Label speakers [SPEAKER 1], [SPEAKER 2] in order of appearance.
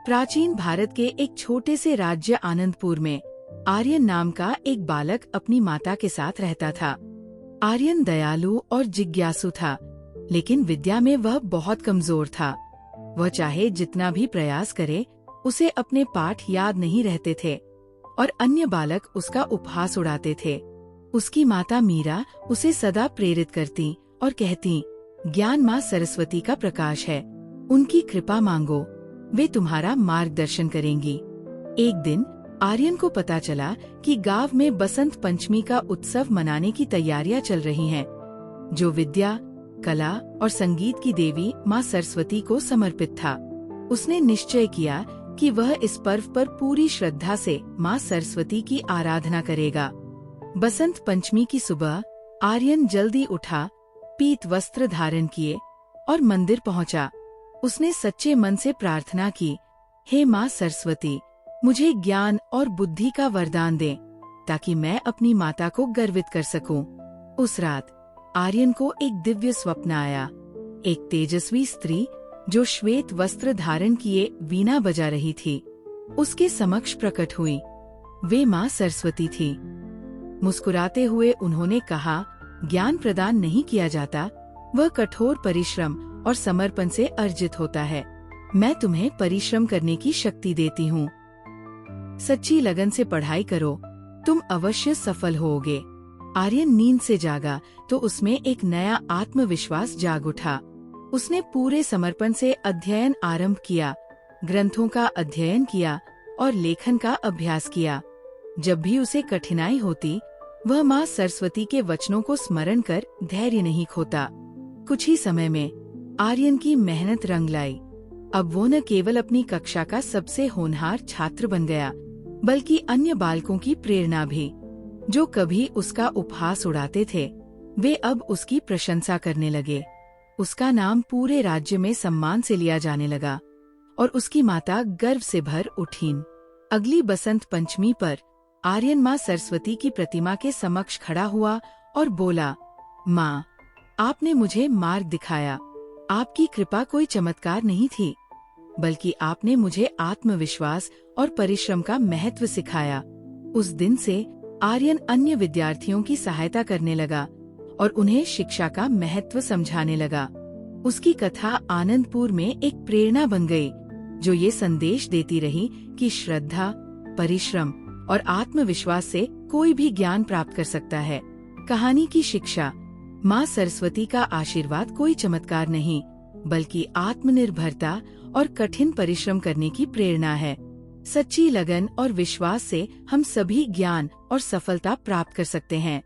[SPEAKER 1] प्राचीन भारत के एक छोटे से राज्य आनंदपुर में आर्यन नाम का एक बालक अपनी माता के साथ रहता था। आर्यन दयालु और जिज्ञासु था, लेकिन विद्या में वह बहुत कमजोर था। वह चाहे जितना भी प्रयास करे, उसे अपने पाठ याद नहीं रहते थे और अन्य बालक उसका उपहास उड़ाते थे। उसकी माता मीरा उसे सदा प्रेरित करती और कहती, ज्ञान माँ सरस्वती का प्रकाश है, उनकी कृपा मांगो, वे तुम्हारा मार्गदर्शन करेंगी। एक दिन आर्यन को पता चला कि गांव में बसंत पंचमी का उत्सव मनाने की तैयारियां चल रही हैं, जो विद्या, कला और संगीत की देवी माँ सरस्वती को समर्पित था। उसने निश्चय किया कि वह इस पर्व पर पूरी श्रद्धा से माँ सरस्वती की आराधना करेगा। बसंत पंचमी की सुबह आर्यन जल्दी उठा, पीत वस्त्र धारण किए और मंदिर पहुंचा। उसने सच्चे मन से प्रार्थना की, हे माँ सरस्वती, मुझे ज्ञान और बुद्धि का वरदान दे, ताकि मैं अपनी माता को गर्वित कर सकूं। उस रात आर्यन को एक दिव्य स्वप्न आया। एक तेजस्वी स्त्री जो श्वेत वस्त्र धारण किए वीणा बजा रही थी, उसके समक्ष प्रकट हुई। वे माँ सरस्वती थी। मुस्कुराते हुए उन्होंने कहा, ज्ञान प्रदान नहीं किया जाता, वह कठोर परिश्रम और समर्पण से अर्जित होता है। मैं तुम्हें परिश्रम करने की शक्ति देती हूँ। सच्ची लगन से पढ़ाई करो, तुम अवश्य सफल होगे। आर्यन नींद से जागा तो उसमें एक नया आत्मविश्वास जाग उठा। उसने पूरे समर्पण से अध्ययन आरंभ किया, ग्रंथों का अध्ययन किया और लेखन का अभ्यास किया। जब भी उसे कठिनाई होती, वह माँ सरस्वती के वचनों को स्मरण कर धैर्य नहीं खोता। कुछ ही समय में आर्यन की मेहनत रंग लाई। अब वो न केवल अपनी कक्षा का सबसे होनहार छात्र बन गया, बल्कि अन्य बालकों की प्रेरणा भी। जो कभी उसका उपहास उड़ाते थे, वे अब उसकी प्रशंसा करने लगे। उसका नाम पूरे राज्य में सम्मान से लिया जाने लगा और उसकी माता गर्व से भर उठीं। अगली बसंत पंचमी पर आर्यन माँ सरस्वती की प्रतिमा के समक्ष खड़ा हुआ और बोला, माँ, आपने मुझे मार्ग दिखाया। आपकी कृपा कोई चमत्कार नहीं थी, बल्कि आपने मुझे आत्मविश्वास और परिश्रम का महत्व सिखाया। उस दिन से आर्यन अन्य विद्यार्थियों की सहायता करने लगा और उन्हें शिक्षा का महत्व समझाने लगा। उसकी कथा आनंदपुर में एक प्रेरणा बन गई, जो ये संदेश देती रही कि श्रद्धा, परिश्रम और आत्मविश्वास से कोई भी ज्ञान प्राप्त कर सकता है। कहानी की शिक्षा, माँ सरस्वती का आशीर्वाद कोई चमत्कार नहीं, बल्कि आत्मनिर्भरता और कठिन परिश्रम करने की प्रेरणा है। सच्ची लगन और विश्वास से हम सभी ज्ञान और सफलता प्राप्त कर सकते हैं।